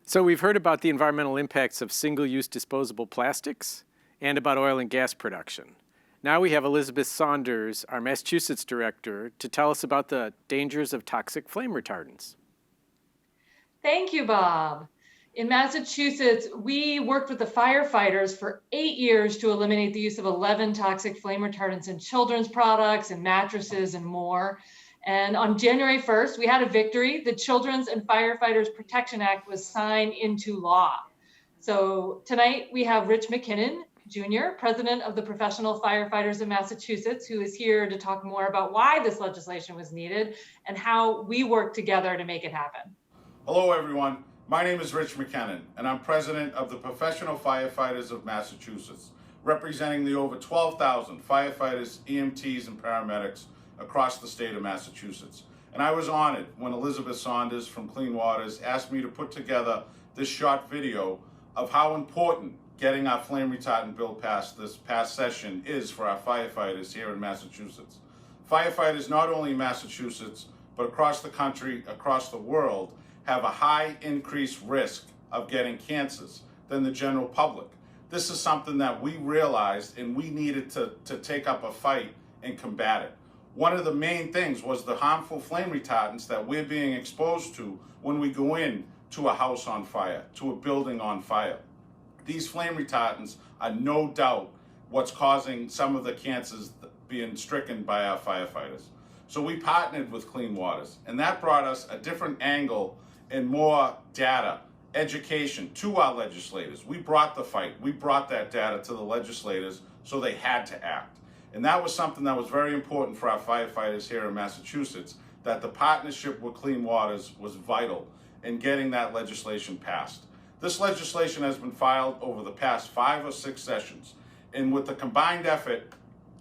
So we've heard about the environmental impacts of single-use disposable plastics and about oil and gas production. Now we have Elizabeth Saunders, our Massachusetts director, to tell us about the dangers of toxic flame retardants. Thank you, Bob. In Massachusetts, we worked with the firefighters for 8 years to eliminate the use of 11 toxic flame retardants in children's products and mattresses and more. And on January 1st, we had a victory. The Children's and Firefighters Protection Act was signed into law. So tonight we have Rich MacKinnon, Jr., President of the Professional Firefighters of Massachusetts, who is here to talk more about why this legislation was needed and how we work together to make it happen. Hello, everyone. My name is Rich MacKinnon, and I'm President of the Professional Firefighters of Massachusetts, representing the over 12,000 firefighters, EMTs, and paramedics across the state of Massachusetts. And I was honored when Elizabeth Saunders from Clean Waters asked me to put together this short video of how important getting our flame retardant bill passed this past session is for our firefighters here in Massachusetts. Firefighters not only in Massachusetts, but across the country, across the world, have a high increased risk of getting cancers than the general public. This is something that we realized and we needed to take up a fight and combat it. One of the main things was the harmful flame retardants that we're being exposed to when we go in to a house on fire, to a building on fire. These flame retardants are no doubt what's causing some of the cancers being stricken by our firefighters. So we partnered with Clean Waters, and that brought us a different angle and more data, education to our legislators. We brought the fight, we brought that data to the legislators so they had to act. And that was something that was very important for our firefighters here in Massachusetts, that the partnership with Clean Waters was vital in getting that legislation passed. This legislation has been filed over the past 5 or 6 sessions, and with the combined effort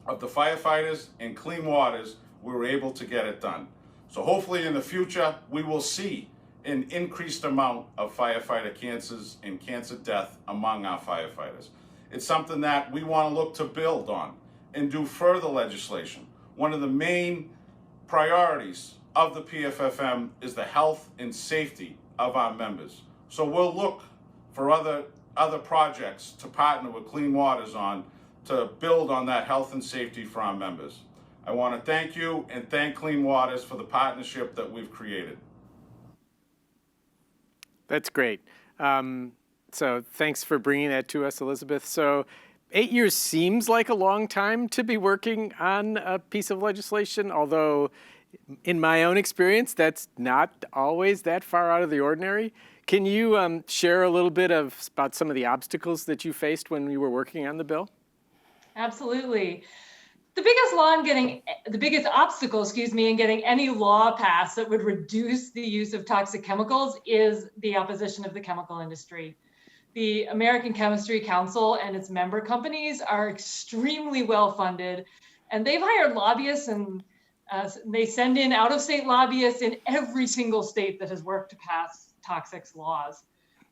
of the firefighters and Clean Waters, we were able to get it done. So hopefully in the future, we will see an increased amount of firefighter cancers and cancer death among our firefighters. It's something that we want to look to build on and do further legislation. One of the main priorities of the PFFM is the health and safety of our members. So we'll look for other projects to partner with Clean Waters on to build on that health and safety for our members. I want to thank you and thank Clean Waters for the partnership that we've created. That's great. So thanks for bringing that to us, Elizabeth. So 8 years seems like a long time to be working on a piece of legislation, although in my own experience, that's not always that far out of the ordinary. Can you share a little bit about some of the obstacles that you faced when you were working on the bill? Absolutely. The biggest obstacle, in getting any law passed that would reduce the use of toxic chemicals is the opposition of the chemical industry. The American Chemistry Council and its member companies are extremely well funded, and they've hired lobbyists, and they send in out-of-state lobbyists in every single state that has worked to pass toxics laws.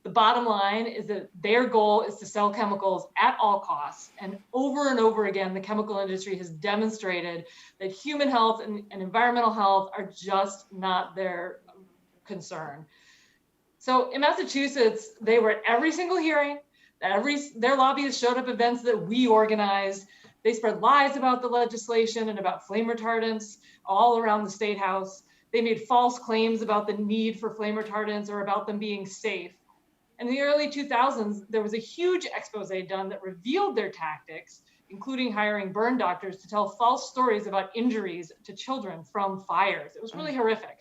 The bottom line is that their goal is to sell chemicals at all costs. And over again, the chemical industry has demonstrated that human health and environmental health are just not their concern. So in Massachusetts, they were at every single hearing. Their lobbyists showed up at events that we organized. They spread lies about the legislation and about flame retardants all around the State House. They made false claims about the need for flame retardants or about them being safe. In the early 2000s, there was a huge expose done that revealed their tactics, including hiring burn doctors to tell false stories about injuries to children from fires. It was really horrific.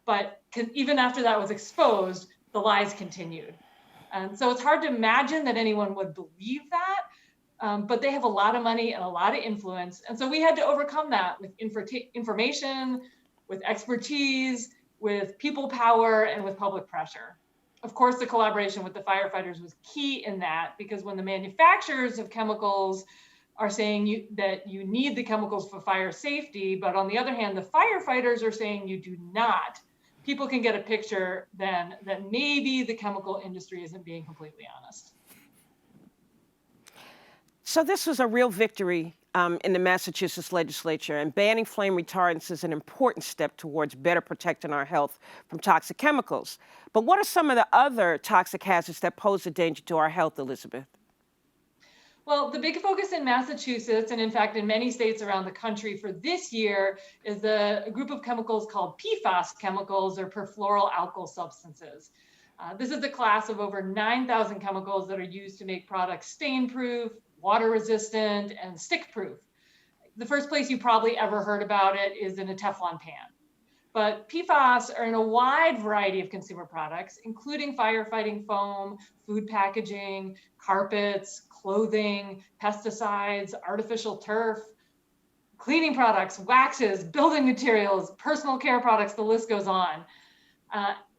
But even after that was exposed, the lies continued. And so it's hard to imagine that anyone would believe that, but they have a lot of money and a lot of influence. And so we had to overcome that with information, with expertise, with people power, and with public pressure. Of course, the collaboration with the firefighters was key in that, because when the manufacturers of chemicals are saying that you need the chemicals for fire safety, but on the other hand, the firefighters are saying you do not, people can get a picture then that maybe the chemical industry isn't being completely honest. So this was a real victory in the Massachusetts legislature, and banning flame retardants is an important step towards better protecting our health from toxic chemicals. But what are some of the other toxic hazards that pose a danger to our health, Elizabeth? Well, the big focus in Massachusetts, and in fact in many states around the country for this year, is a group of chemicals called PFAS chemicals, or perfluoroalkyl substances. This is a class of over 9,000 chemicals that are used to make products stain-proof, water-resistant, and stick-proof. The first place you probably ever heard about it is in a Teflon pan. But PFAS are in a wide variety of consumer products, including firefighting foam, food packaging, carpets, clothing, pesticides, artificial turf, cleaning products, waxes, building materials, personal care products, the list goes on.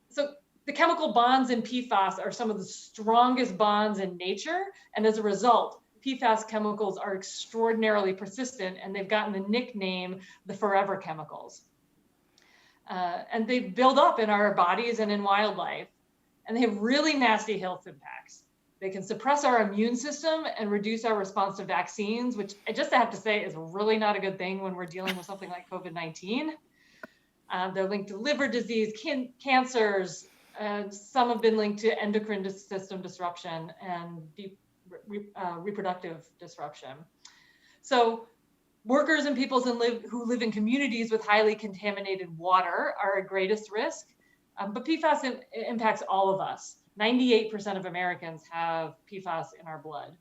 So the chemical bonds in PFAS are some of the strongest bonds in nature, and as a result, PFAS chemicals are extraordinarily persistent, and they've gotten the nickname the forever chemicals. And they build up in our bodies and in wildlife, and they have really nasty health impacts. They can suppress our immune system and reduce our response to vaccines, which I just have to say is really not a good thing when we're dealing with something like COVID-19. They're linked to liver disease, cancers. Some have been linked to endocrine system disruption and reproductive disruption. So workers and people who live in communities with highly contaminated water are at greatest risk, but PFAS impacts all of us. 98% of Americans have PFAS in our blood.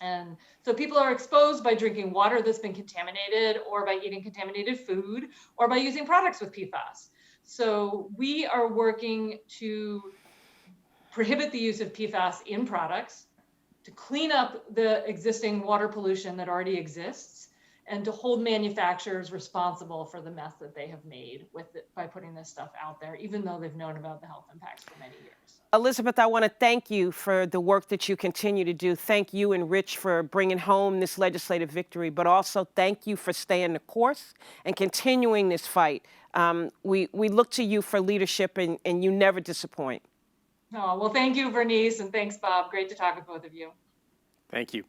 And so people are exposed by drinking water that's been contaminated, or by eating contaminated food, or by using products with PFAS. So we are working to prohibit the use of PFAS in products, to clean up the existing water pollution that already exists, and to hold manufacturers responsible for the mess that they have made by putting this stuff out there, even though they've known about the health impacts for many years. Elizabeth, I want to thank you for the work that you continue to do. Thank you and Rich for bringing home this legislative victory, but also thank you for staying the course and continuing this fight. We look to you for leadership, and you never disappoint. Oh, well, thank you, Bernice, and thanks, Bob. Great to talk with both of you. Thank you.